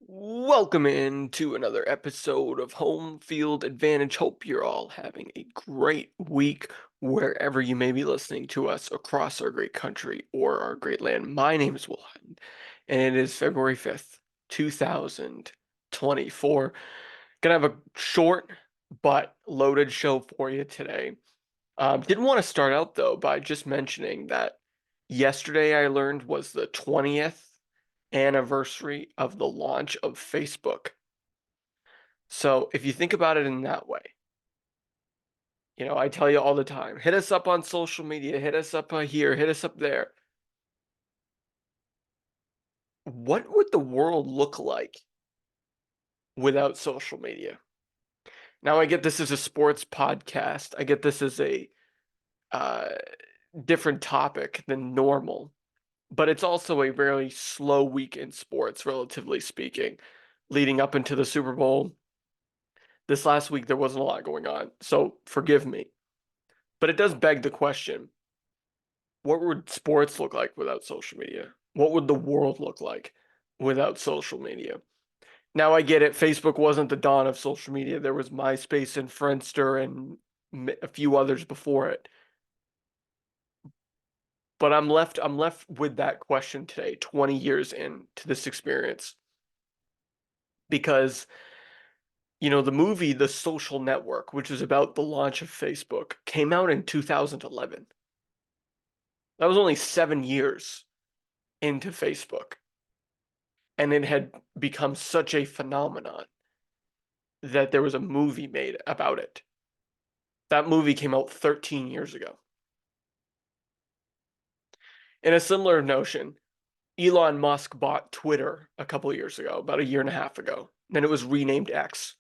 Welcome in to another episode of Home Field Advantage. Hope you're all having a great week wherever you may be listening to us across our great country or our great land. My name is Will Hutton, and it is February 5th, 2024. Gonna have a short but loaded show for you today. Didn't want to start out though by just mentioning that yesterday I learned was the 20th anniversary of the launch of Facebook. So if you think about it in that way, I tell you all the time, hit us up on social media, hit us up here, hit us up there. What would the world look like without social media? Now, I get this is a sports podcast. I get this is a uh, different topic than normal, but it's also a very slow week in sports, relatively speaking, leading up into the Super Bowl. This last week, there wasn't a lot going on, so forgive me. But it does beg the question, what would sports look like without social media? What would the world look like without social media? Now I get it. Facebook wasn't the dawn of social media. There was MySpace and Friendster and a few others before it. But I'm left with that question today, 20 years into this experience. Because, the movie The Social Network, which is about the launch of Facebook, came out in 2011. That was only 7 years into Facebook. And it had become such a phenomenon that there was a movie made about it. That movie came out 13 years ago. In a similar notion, Elon Musk bought Twitter a couple of years ago, about a year and a half ago. Then it was renamed X.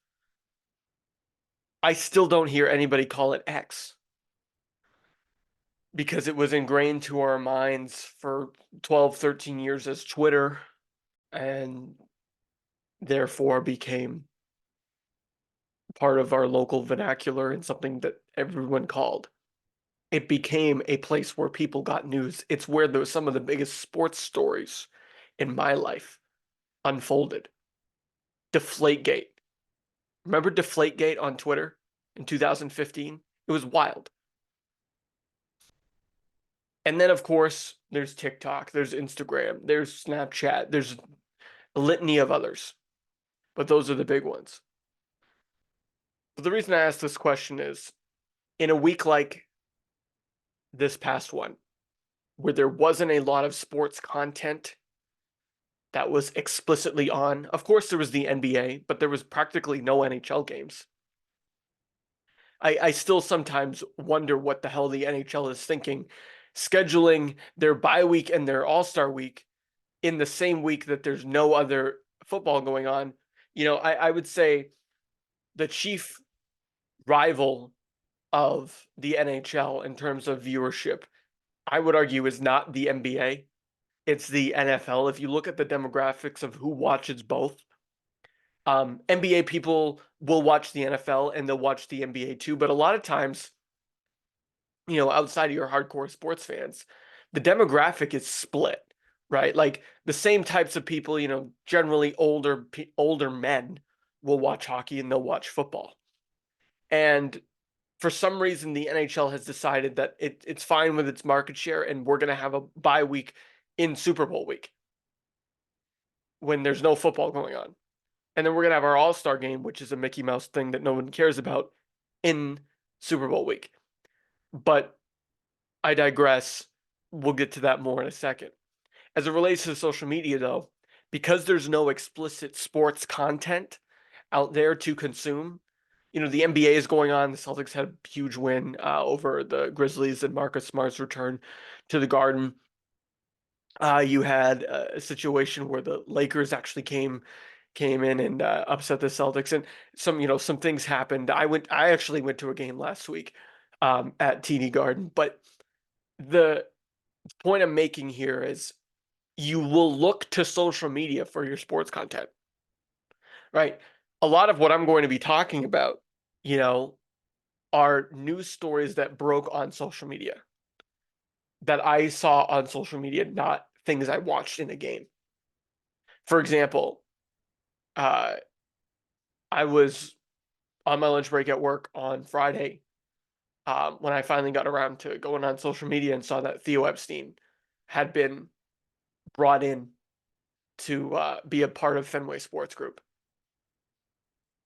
I still don't hear anybody call it X because it was ingrained to our minds for 12, 13 years as Twitter and therefore became part of our local vernacular and something that everyone called. It became a place where people got news. It's where some of the biggest sports stories in my life unfolded. Deflategate. Remember Deflategate on Twitter in 2015? It was wild. And then, of course, there's TikTok, there's Instagram, there's Snapchat, there's a litany of others. But those are the big ones. But the reason I ask this question is in a week like this past one, where there wasn't a lot of sports content that was explicitly on. Of course, there was the NBA, but there was practically no NHL games. I still sometimes wonder what the hell the NHL is thinking, scheduling their bye week and their All-Star week in the same week that there's no other football going on. I would say the chief rival of the NHL in terms of viewership, I would argue, is not the NBA. It's the NFL. If you look at the demographics of who watches both, NBA people will watch the NFL and they'll watch the NBA too. But a lot of times, outside of your hardcore sports fans, the demographic is split, right? Like the same types of people, generally older men will watch hockey and they'll watch football. And for some reason, the NHL has decided that it's fine with its market share, and we're going to have a bye week in Super Bowl week when there's no football going on. And then we're going to have our All-Star game, which is a Mickey Mouse thing that no one cares about in Super Bowl week. But I digress. We'll get to that more in a second. As it relates to social media, though, because there's no explicit sports content out there to consume, the NBA is going on. The Celtics had a huge win over the Grizzlies and Marcus Smart's return to the Garden. You had a situation where the Lakers actually came in and upset the Celtics, and some things happened. I actually went to a game last week at TD Garden, but the point I'm making here is you will look to social media for your sports content, right? A lot of what I'm going to be talking about, you know, are news stories that broke on social media that I saw on social media, not things I watched in a game. For example, uh, I was on my lunch break at work on Friday, when I finally got around to going on social media and saw that Theo Epstein had been brought in to be a part of Fenway Sports Group.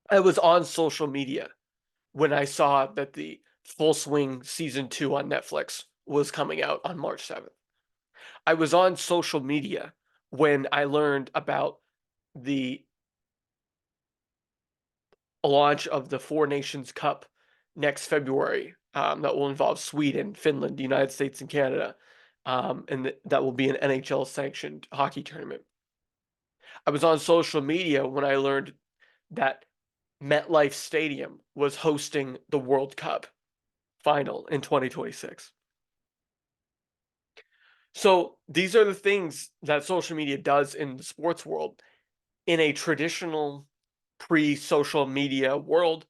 I was on social media when I saw that the Full Swing season 2 on Netflix was coming out on March 7th. I was on social media when I learned about the launch of the Four Nations Cup next February, that will involve Sweden, Finland, the United States, and Canada. And that will be an NHL sanctioned hockey tournament. I was on social media when I learned that MetLife Stadium was hosting the World Cup final in 2026. So these are the things that social media does in the sports world. In a traditional pre-social media world,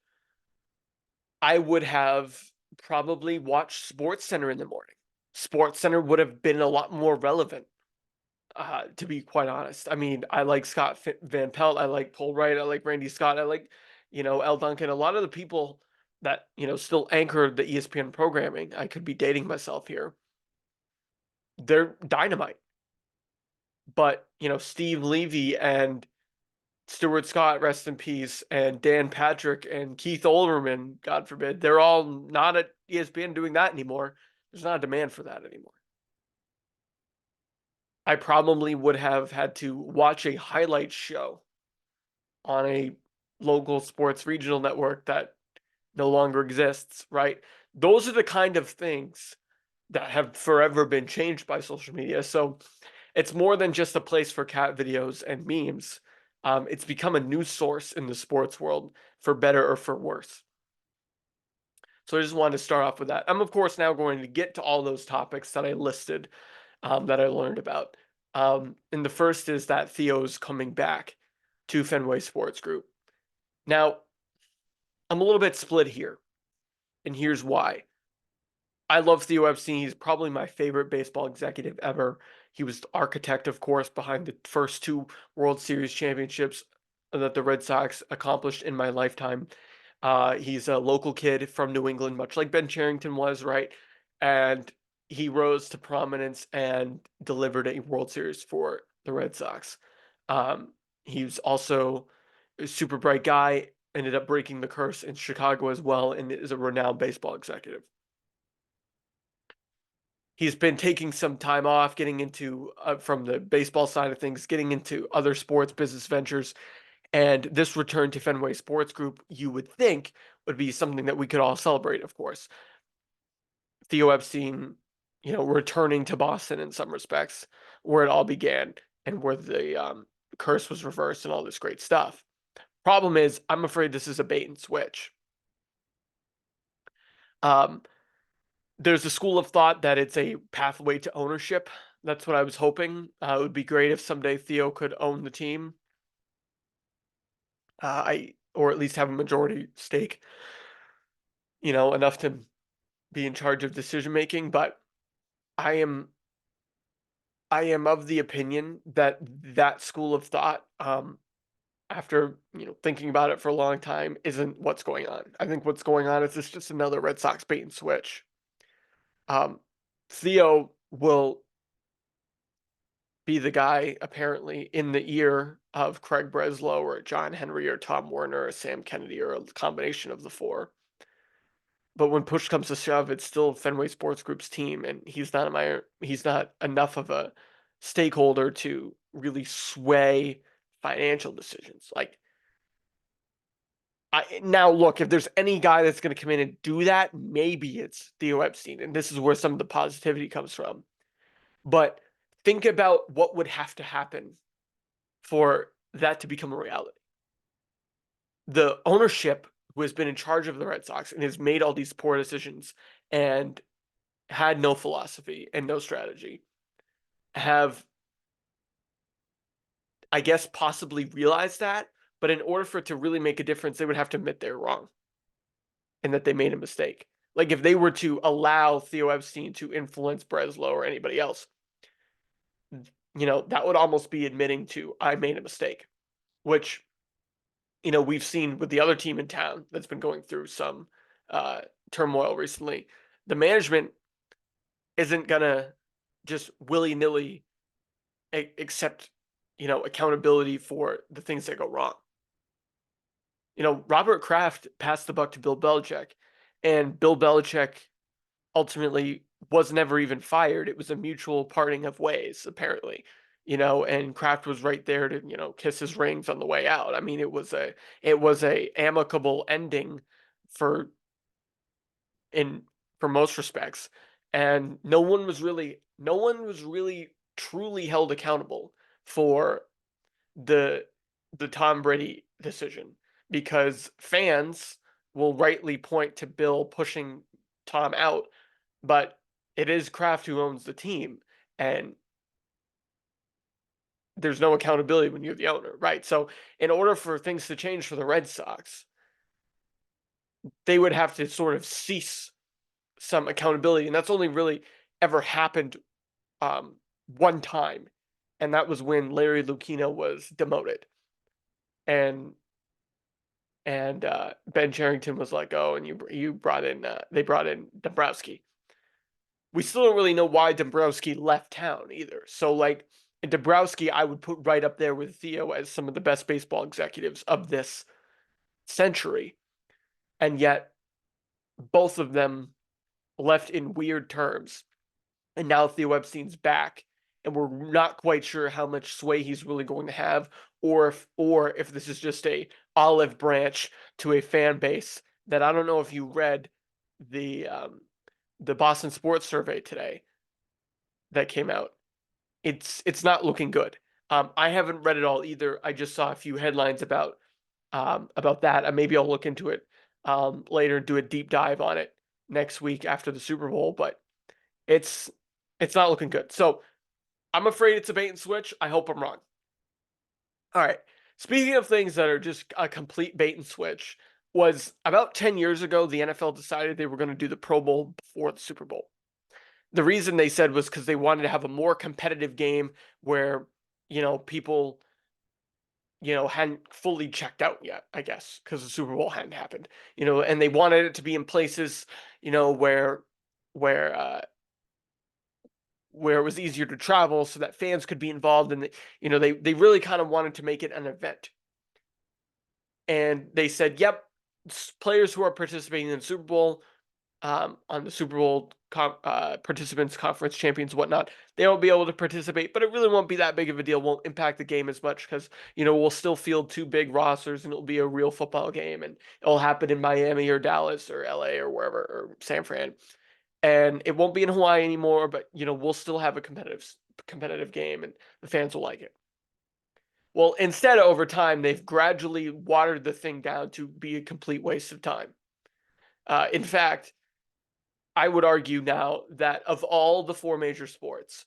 I would have probably watched Sports Center in the morning. Sports Center would have been a lot more relevant, to be quite honest. I mean, I like Scott Van Pelt, I like Paul Wright, I like Randy Scott, I like, L. Duncan. A lot of the people that, still anchor the ESPN programming, I could be dating myself here, they're dynamite. But, Steve Levy and Stuart Scott, rest in peace, and Dan Patrick and Keith Olbermann, God forbid, they're all not at ESPN doing that anymore. There's not a demand for that anymore. I probably would have had to watch a highlight show on a local sports regional network that no longer exists, right? Those are the kind of things that have forever been changed by social media. So it's more than just a place for cat videos and memes. It's become a news source in the sports world, for better or for worse. So I just wanted to start off with that. I'm, of course, now going to get to all those topics that I listed, that I learned about. And the first is that Theo's coming back to Fenway Sports Group. Now, I'm a little bit split here, and here's why. I love Theo Epstein. He's probably my favorite baseball executive ever. He was the architect, of course, behind the first 2 World Series championships that the Red Sox accomplished in my lifetime. He's a local kid from New England, much like Ben Cherington was, right? And he rose to prominence and delivered a World Series for the Red Sox. He was also a super bright guy, ended up breaking the curse in Chicago as well, and is a renowned baseball executive. He's been taking some time off, getting into, from the baseball side of things, getting into other sports business ventures. And this return to Fenway Sports Group, you would think, would be something that we could all celebrate, of course. Theo Epstein, returning to Boston in some respects, where it all began and where the curse was reversed and all this great stuff. Problem is, I'm afraid this is a bait and switch. Um, there's a school of thought that it's a pathway to ownership. That's what I was hoping. It would be great if someday Theo could own the team. Or at least have a majority stake, enough to be in charge of decision making. But I am I am of the opinion that that school of thought, after thinking about it for a long time, isn't what's going on. I think what's going on is this just another Red Sox bait and switch. Um, Theo will be the guy apparently in the ear of Craig Breslow or John Henry or Tom Werner or Sam Kennedy or a combination of the 4. But when push comes to shove, it's still Fenway Sports Group's team, and he's not enough of a stakeholder to really sway financial decisions. Like, now look, if there's any guy that's going to come in and do that, maybe it's Theo Epstein, and this is where some of the positivity comes from. But think about what would have to happen for that to become a reality. The ownership, who has been in charge of the Red Sox and has made all these poor decisions and had no philosophy and no strategy, have, I guess, possibly realized that. But in order for it to really make a difference, they would have to admit they're wrong and that they made a mistake. Like, if they were to allow Theo Epstein to influence Breslow or anybody else, that would almost be admitting to, I made a mistake, which we've seen with the other team in town that's been going through some uh, turmoil recently, the management isn't gonna just willy nilly accept, accountability for the things that go wrong. Robert Kraft passed the buck to Bill Belichick, and Bill Belichick ultimately was never even fired. It was a mutual parting of ways, apparently. And Kraft was right there to, kiss his rings on the way out. I mean, it was a amicable ending for in for most respects. And no one was really truly held accountable for the the Tom Brady decision, because fans will rightly point to Bill pushing Tom out, but it is Kraft who owns the team, and there's no accountability when you're the owner, right? So, in order for things to change for the Red Sox, they would have to sort of cease some accountability, and that's only really ever happened one time, and that was when Larry Lucchino was demoted, and Ben Cherington was like, "Oh, and you brought in they brought in Dombrowski." We still don't really know why Dombrowski left town either. So like Dombrowski, I would put right up there with Theo as some of the best baseball executives of this century, and yet both of them left in weird terms. And now Theo Epstein's back, and we're not quite sure how much sway he's really going to have, or if this is just a olive branch to a fan base that I don't know if you read the um, the Boston Sports survey today that came out. It's not looking good. I haven't read it all either. I just saw a few headlines about that. And maybe I'll look into it later and do a deep dive on it next week after the Super Bowl. But it's it's not looking good. So I'm afraid it's a bait and switch. I hope I'm wrong. All right. Speaking of things that are just a complete bait and switch, was about 10 years ago, the NFL decided they were going to do the Pro Bowl before the Super Bowl. The reason they said was because they wanted to have a more competitive game where, people, hadn't fully checked out yet, I guess, because the Super Bowl hadn't happened, and they wanted it to be in places, where, uh, where it was easier to travel so that fans could be involved. And, they really kind of wanted to make it an event. And they said, yep, players who are participating in the Super Bowl, on the Super Bowl participants, conference champions, whatnot, they won't be able to participate, but it really won't be that big of a deal. Won't impact the game as much because, we'll still field two big rosters and it'll be a real football game, and it'll happen in Miami or Dallas or LA or wherever, or San Fran. And it won't be in Hawaii anymore, but, we'll still have a competitive game and the fans will like it. Well, instead, over time, they've gradually watered the thing down to be a complete waste of time. In fact, I would argue now that of all the four major sports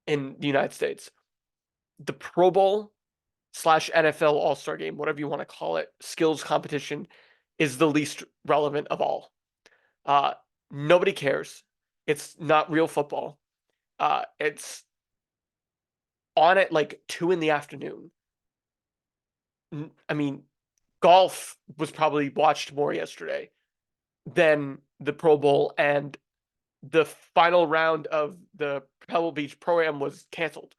in the United States, the Pro Bowl slash NFL All Star Game, whatever you want to call it, skills competition, is the least relevant of all. Uh, Nobody cares. It's not real football. It's on at like 2 in the afternoon. I mean, golf was probably watched more yesterday than the Pro Bowl, and the final round of the Pebble Beach Pro-Am was canceled,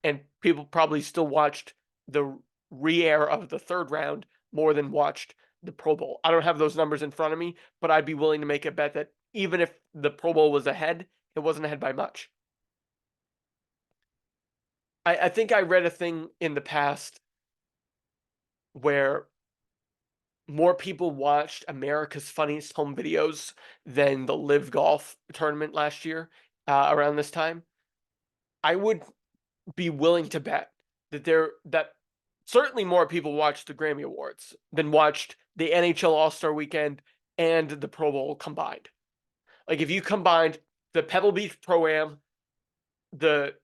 and people probably still watched the re-air of the third round more than watched the Pro Bowl. I don't have those numbers in front of me, but I'd be willing to make a bet that even if the Pro Bowl was ahead, it wasn't ahead by much. I think I read a thing in the past where more people watched America's Funniest Home Videos than the Live Golf tournament last year, around this time. I would be willing to bet that certainly more people watched the Grammy Awards than watched the NHL All-Star Weekend and the Pro Bowl combined. Like if you combined the Pebble Beach Pro-Am, the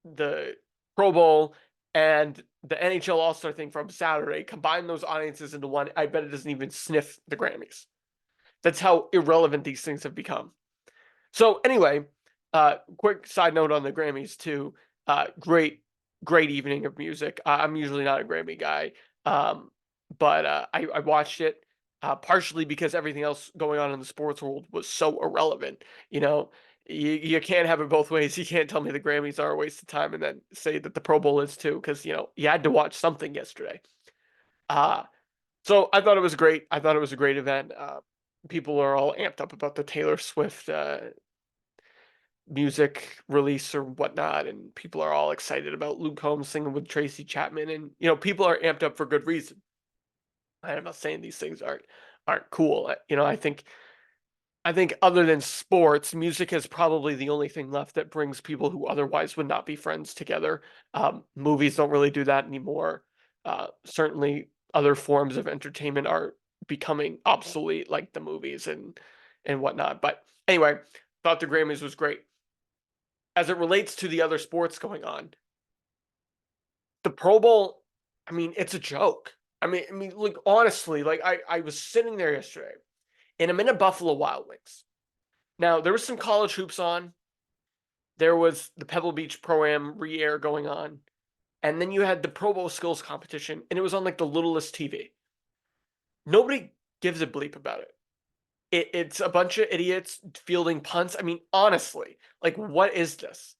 the Pro Bowl, and the NHL All-Star thing from Saturday, combine those audiences into one, I bet it doesn't even sniff the Grammys. That's how irrelevant these things have become. So anyway, quick side note on the Grammys too. Great evening of music. I'm usually not a Grammy guy. Um, but I watched it partially because everything else going on in the sports world was so irrelevant. You know, you can't have it both ways. You can't tell me the Grammys are a waste of time and then say that the Pro Bowl is too, because you had to watch something yesterday. Uh, so I thought it was great. I thought it was a great event. People are all amped up about the Taylor Swift music release or whatnot, and people are all excited about Luke Combs singing with Tracy Chapman, and people are amped up for good reason. I'm not saying these things aren't cool. I think other than sports, music is probably the only thing left that brings people who otherwise would not be friends together. Movies don't really do that anymore. Certainly, other forms of entertainment are becoming obsolete, like the movies and whatnot. But anyway, thought the Grammys was great. As it relates to the other sports going on, the Pro Bowl, I mean, it's a joke. I mean, like honestly, like I was sitting there yesterday, and I'm in a Buffalo Wild Wings. Now there was some college hoops on. There was the Pebble Beach Pro Am re-air going on, and then you had the Pro Bowl skills competition, and it was on like the littlest TV. Nobody gives a bleep about it. It's a bunch of idiots fielding punts. I mean, honestly, like what is this?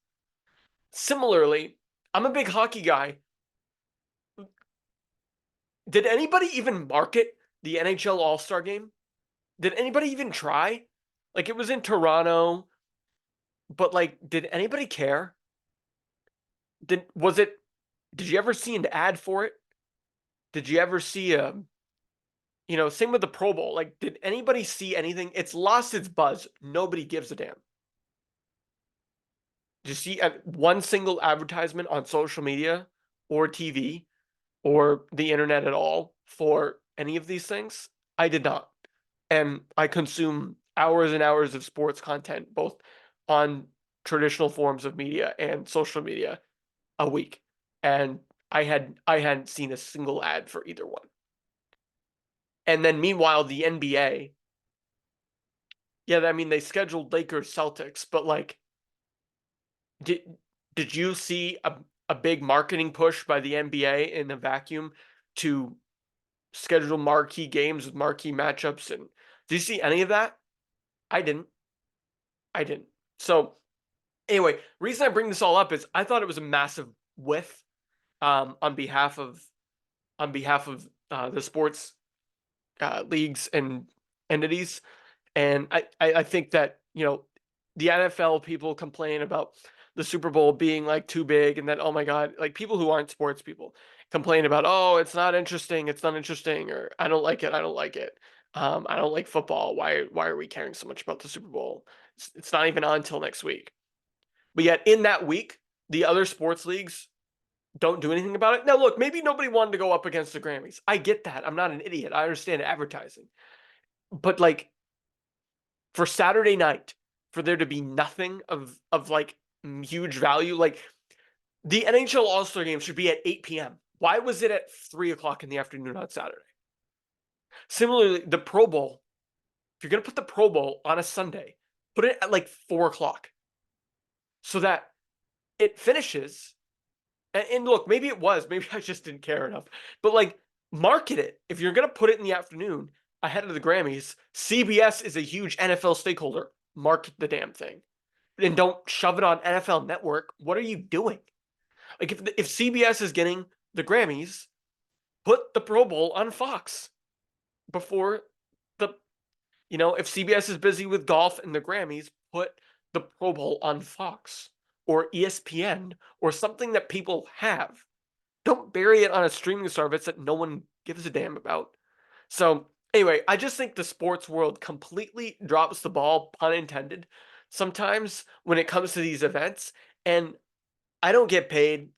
Similarly, I'm a big hockey guy. Did anybody even market the NHL All-Star game? Did anybody even try? Like it was in Toronto, but like did anybody care? Did you ever see an ad for it? Did you ever see same with the Pro Bowl. Like did anybody see anything? It's lost its buzz. Nobody gives a damn. Did you see one single advertisement on social media or TV or the internet at all for any of these things? I did not. And I consume hours and hours of sports content, both on traditional forms of media and social media a week. And I hadn't seen a single ad for either one. And then meanwhile, the NBA, yeah, I mean they scheduled Lakers Celtics, but like did did you see a big marketing push by the NBA in a vacuum to schedule marquee games with marquee matchups? And did you see any of that? I didn't. I didn't. So anyway, reason I bring this all up is I thought it was a massive whiff on behalf of the sports leagues and entities, and I think that the NFL people complain about the Super Bowl being like too big, and that oh my god, like people who aren't sports people complain about oh it's not interesting, or I don't like it, I don't like it. I don't like football. Why are we caring so much about the Super Bowl? It's not even on until next week. But yet in that week, the other sports leagues don't do anything about it. Now, look, maybe nobody wanted to go up against the Grammys. I get that. I'm not an idiot. I understand advertising. But like for Saturday night, for there to be nothing of like huge value, like the NHL All-Star game should be at 8 p.m. Why was it at 3 o'clock in the afternoon on Saturday? Similarly, the Pro Bowl, if you're gonna put the Pro Bowl on a Sunday, put it at like 4 o'clock so that it finishes. And look, maybe it was, maybe I just didn't care enough. But like, market it. If you're gonna put it in the afternoon ahead of the Grammys, CBS is a huge NFL stakeholder. Market the damn thing, and don't shove it on NFL Network. What are you doing? Like, if CBS is getting the Grammys, put the Pro Bowl on Fox before the. If CBS is busy with golf and the Grammys, put the Pro Bowl on Fox or ESPN or something that people have. Don't bury it on a streaming service that no one gives a damn about. So anyway, I just think the sports world completely drops the ball, pun intended, sometimes when it comes to these events. And I don't get paid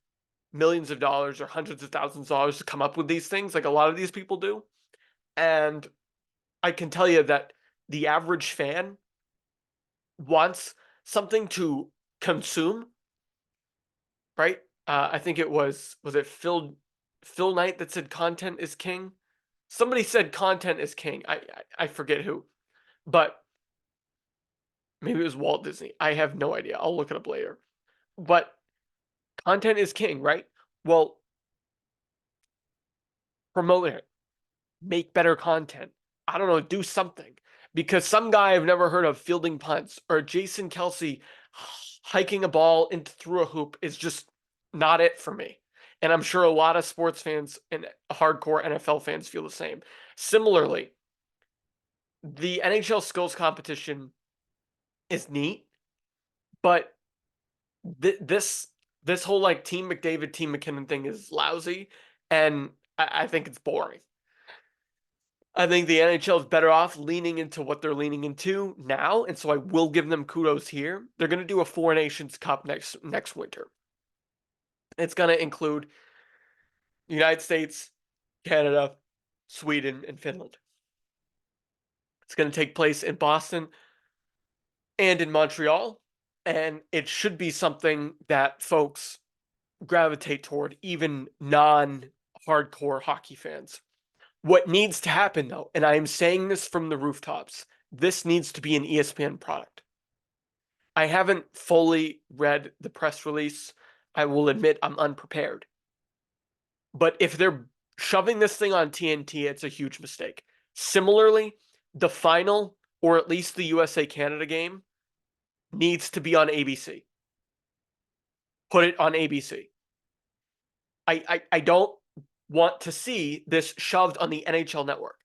millions of dollars or hundreds of thousands of dollars to come up with these things like a lot of these people do. And I can tell you that the average fan wants something to consume, right? I think it was it Phil Knight that said content is king. Somebody said content is king. I forget who, but maybe it was Walt Disney. I have no idea. I'll look it up later. But content is king, right? Well, promote it, make better content. I don't know, do something. Because some guy I've never heard of fielding punts or Jason Kelsey hiking a ball through a hoop is just not it for me. And I'm sure a lot of sports fans and hardcore NFL fans feel the same. Similarly, the NHL skills competition is neat, but this whole like Team McDavid, Team McKinnon thing is lousy, and I think it's boring. I think the NHL is better off leaning into what they're leaning into now, and so I will give them kudos here. They're going to do a Four Nations Cup next winter. It's going to include the United States, Canada, Sweden, and Finland. It's going to take place in Boston and in Montreal, and it should be something that folks gravitate toward, even non-hardcore hockey fans. What needs to happen, though, and I am saying this from the rooftops, this needs to be an ESPN product. I haven't fully read the press release. I will admit I'm unprepared. But if they're shoving this thing on TNT, it's a huge mistake. Similarly, the final, or at least the USA-Canada game, needs to be on ABC. Put it on ABC. I don't want to see this shoved on the NHL network.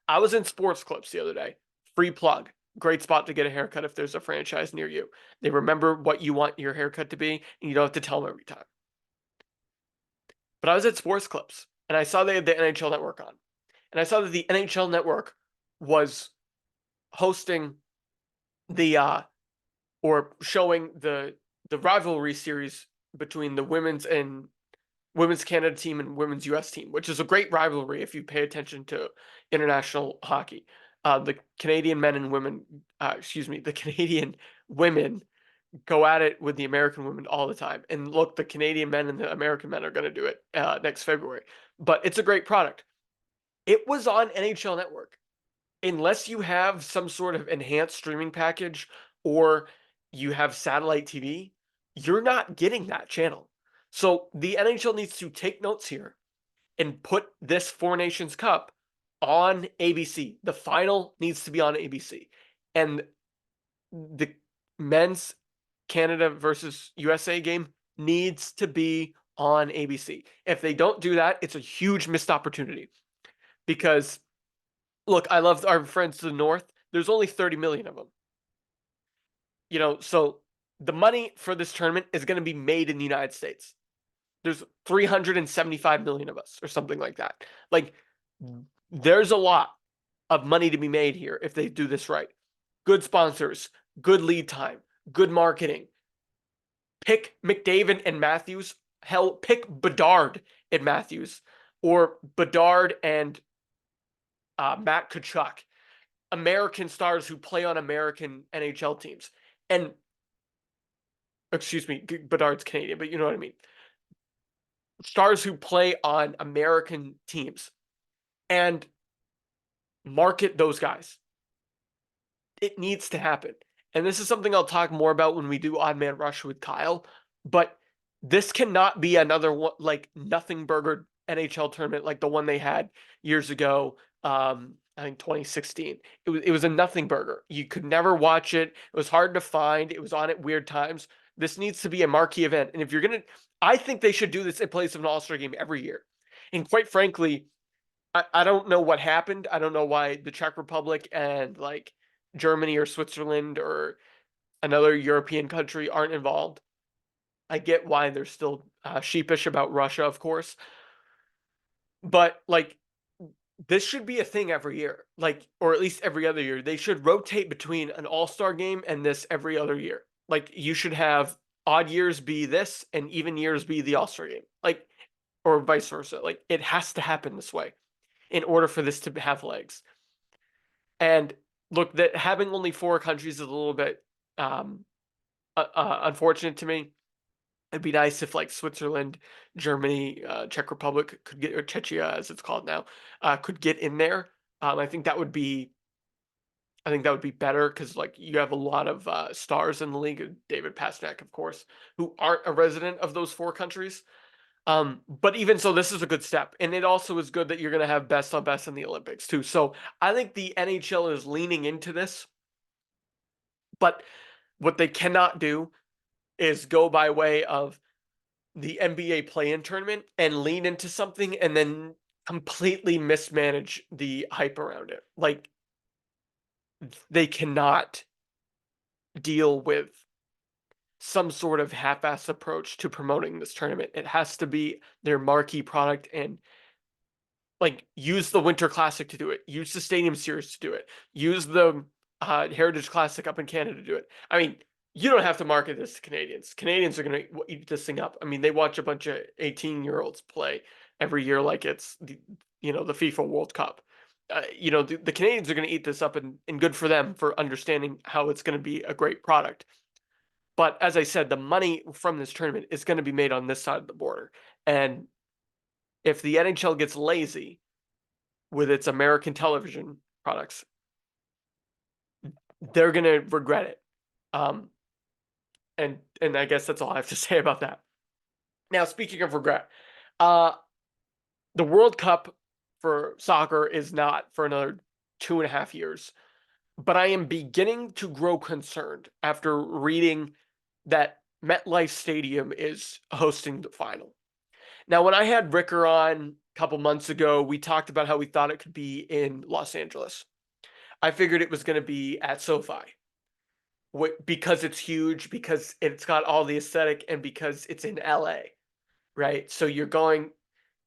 I was in Sports Clips the other day. Free plug. Great spot to get a haircut if there's a franchise near you. They remember what you want your haircut to be, and you don't have to tell them every time. But I was at Sports Clips, and I saw they had the NHL Network on. And I saw that the NHL Network was hosting the or showing the rivalry series between the women's Canada team and women's US team, which is a great rivalry if you pay attention to international hockey. The Canadian men and women, the Canadian women go at it with the American women all the time. And look, the Canadian men and the American men are going to do it next February. But it's a great product. It was on NHL Network. Unless you have some sort of enhanced streaming package or you have satellite TV, you're not getting that channel. So the NHL needs to take notes here and put this Four Nations Cup on ABC. The final needs to be on ABC. And the men's Canada versus USA game needs to be on ABC. If they don't do that, it's a huge missed opportunity. Because, look, I love our friends to the north. There's only 30 million of them. You know, so the money for this tournament is going to be made in the United States. There's 375 million of us or something like that. Like, there's a lot of money to be made here if they do this right. Good sponsors, good lead time, good marketing. Pick McDavid and Matthews. Hell, pick Bedard and Matthews, or Bedard and Matt Tkachuk. American stars who play on American NHL teams. And, excuse me, Bedard's Canadian, but you know what I mean. Stars who play on American teams. And market those guys. It needs to happen. And this is something I'll talk more about when we do Odd Man Rush with Kyle. But this cannot be another one, like nothing burger NHL tournament like the one they had years ago. I think 2016. It was a nothing burger. You could never watch it. It was hard to find. It was on at weird times. This needs to be a marquee event. And if you're gonna, I think they should do this in place of an All-Star game every year. And quite frankly, I don't know what happened. I don't know why the Czech Republic and like Germany or Switzerland or another European country aren't involved. I get why they're still sheepish about Russia, of course. But like, this should be a thing every year, like, or at least every other year. They should rotate between an all-star game and this every other year. Like, you should have odd years be this and even years be the all-star game, like, or vice versa. Like, it has to happen this way in order for this to have legs. And look, that having only 4 countries is a little bit unfortunate to me. It'd be nice if like Switzerland, Germany, Czech Republic could get, or Czechia as it's called now, could get in there. I think that would be better because like you have a lot of stars in the league. David Pastrnak, of course, who aren't a resident of those 4 countries. But even so, this is a good step, and it also is good that you're going to have best on best in the Olympics too. So I think the NHL is leaning into this, but what they cannot do is go by way of the NBA play-in tournament and lean into something and then completely mismanage the hype around it. Like, they cannot deal with some sort of half-ass approach to promoting this tournament. It has to be their marquee product, and like, use the Winter Classic to do it. Use the Stadium Series to do it. Use the Heritage Classic up in Canada to do it. I mean, you don't have to market this to Canadians. Canadians are going to eat this thing up. I mean, they watch a bunch of 18-year-olds play every year like it's the FIFA World Cup. The Canadians are going to eat this up, and good for them for understanding how it's going to be a great product. But as I said, the money from this tournament is going to be made on this side of the border. And if the NHL gets lazy with its American television products, they're going to regret it. And I guess that's all I have to say about that. Now, speaking of regret, the World Cup for soccer is not for another 2.5 years. But I am beginning to grow concerned after reading that MetLife Stadium is hosting the final. Now, when I had Ricker on a couple months ago, we talked about how we thought it could be in Los Angeles. I figured it was going to be at SoFi because it's huge, because it's got all the aesthetic, and because it's in LA, right? So you're going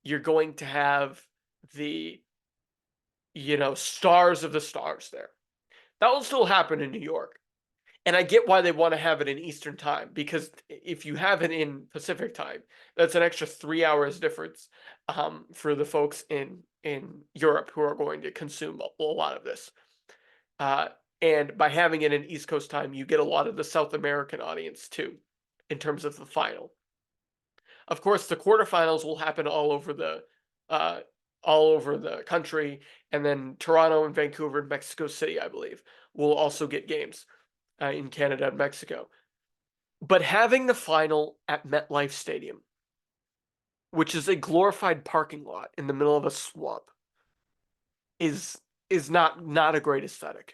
to have the stars of the stars there. That will still happen in New York. And I get why they want to have it in Eastern time, because if you have it in Pacific time, that's an extra 3 hours difference for the folks in Europe who are going to consume a lot of this. And by having it in East Coast time, you get a lot of the South American audience too, in terms of the final. Of course, the quarterfinals will happen all over the country, and then Toronto and Vancouver and Mexico City, I believe, will also get games in Canada and Mexico. But having the final at MetLife Stadium, which is a glorified parking lot in the middle of a swamp, is not a great aesthetic.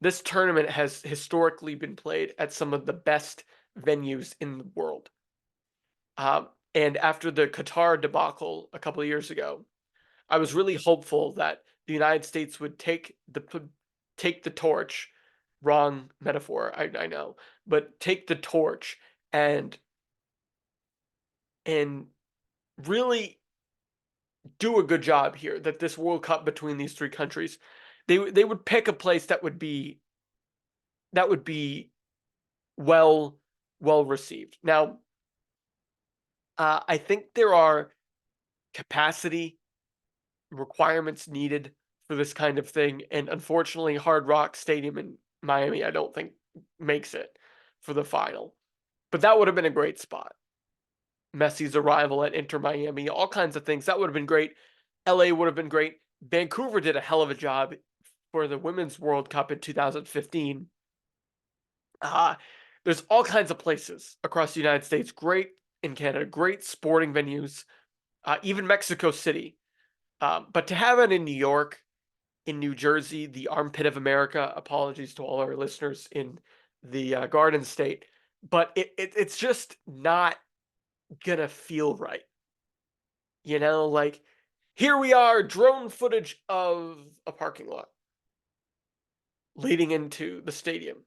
This tournament has historically been played at some of the best venues in the world. And after the Qatar debacle a couple of years ago, I was really hopeful that the United States would take the torch. Wrong metaphor, I know, but take the torch and really do a good job here. That this World Cup between these three countries, they would pick a place that would be well received. Now, I think there are capacity requirements needed for this kind of thing, and unfortunately, Hard Rock Stadium in Miami, I don't think makes it for the final. But that would have been a great spot. Messi's arrival at Inter Miami, all kinds of things. That would have been great. LA would have been great. Vancouver did a hell of a job for the Women's World Cup in 2015. There's all kinds of places across the United States, great in Canada, great sporting venues, even Mexico City. But to have it in New York, in New Jersey, the armpit of America, apologies to all our listeners in the Garden State, but it's just not gonna feel right. Like, here we are, drone footage of a parking lot leading into the stadium.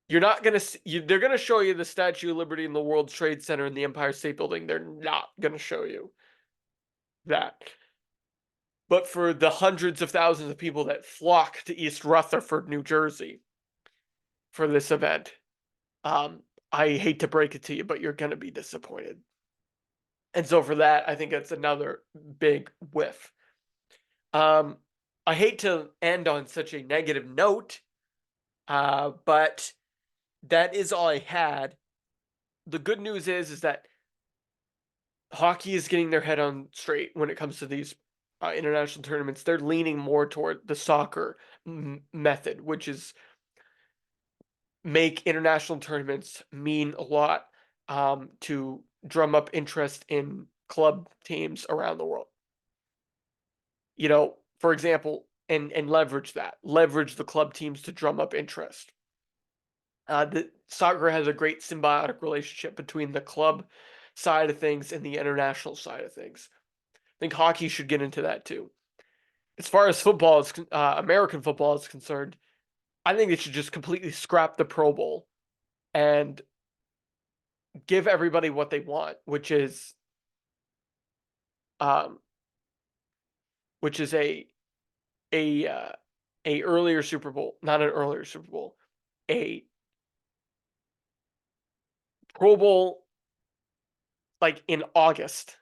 You're not gonna see, they're gonna show you the Statue of Liberty and the World Trade Center and the Empire State Building. They're not gonna show you that. But for the hundreds of thousands of people that flock to East Rutherford, New Jersey for this event, I hate to break it to you, but you're going to be disappointed. And so for that, I think that's another big whiff. I hate to end on such a negative note, but that is all I had. The good news is that hockey is getting their head on straight when it comes to these international tournaments. They're leaning more toward the soccer method, which is make international tournaments mean a lot to drum up interest in club teams around the world. You know, for example, and leverage the club teams to drum up interest. The soccer has a great symbiotic relationship between the club side of things and the international side of things. I think hockey should get into that too. As far as football is American football is concerned, I think they should just completely scrap the Pro Bowl and give everybody what they want, um, which is a uh, a earlier Super Bowl, not an earlier Super Bowl, a Pro Bowl like in August.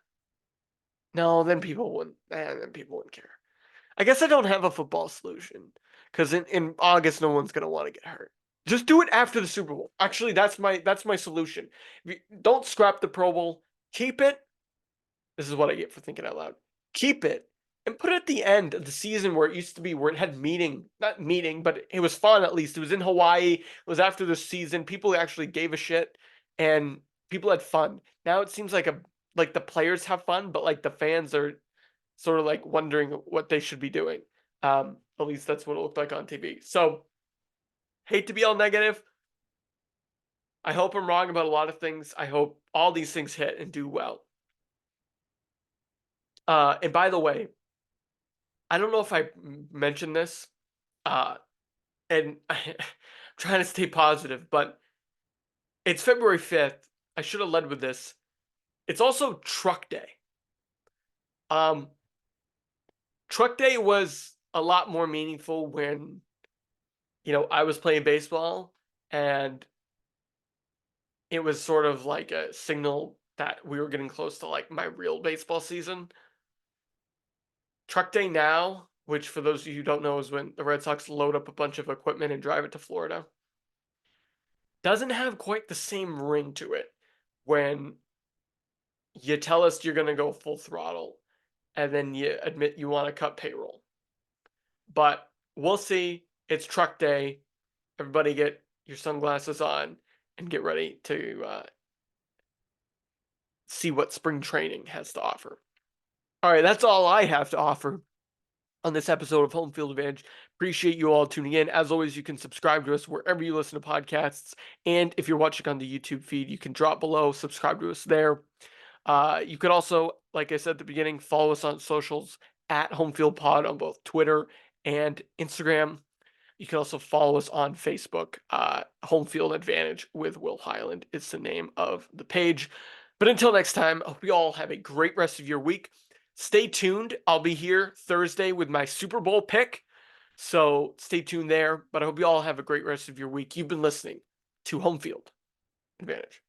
No, then people wouldn't care. I guess I don't have a football solution because in August no one's gonna want to get hurt. Just do it after the Super Bowl. Actually, that's my solution. Don't scrap the Pro Bowl. Keep it. This is what I get for thinking out loud. Keep it and put it at the end of the season where it used to be, where it had not meeting, but it was fun at least. It was in Hawaii. It was after the season. People actually gave a shit and people had fun. Now it seems like the players have fun, but like the fans are sort of like wondering what they should be doing. At least that's what it looked like on TV. So hate to be all negative. I hope I'm wrong about a lot of things. I hope all these things hit and do well. And by the way, I don't know if I mentioned this, uh, and I'm trying to stay positive, but it's February 5th. I should have led with this. It's also Truck Day. Um, Truck Day was a lot more meaningful when, I was playing baseball and it was sort of like a signal that we were getting close to like my real baseball season. Truck Day now, which for those of you who don't know is when the Red Sox load up a bunch of equipment and drive it to Florida, doesn't have quite the same ring to it when you tell us you're going to go full throttle and then you admit you want to cut payroll. But we'll see. It's Truck Day. Everybody get your sunglasses on and get ready to see what spring training has to offer. All right, that's all I have to offer on this episode of Home Field Advantage. Appreciate you all tuning in. As always, you can subscribe to us wherever you listen to podcasts. And if you're watching on the YouTube feed, you can drop below, subscribe to us there. You could also, like I said at the beginning, follow us on socials at Homefield Pod on both Twitter and Instagram. You can also follow us on Facebook. Home Field Advantage with Will Highland is the name of the page. But until next time, I hope you all have a great rest of your week. Stay tuned. I'll be here Thursday with my Super Bowl pick. So stay tuned there. But I hope you all have a great rest of your week. You've been listening to Home Field Advantage.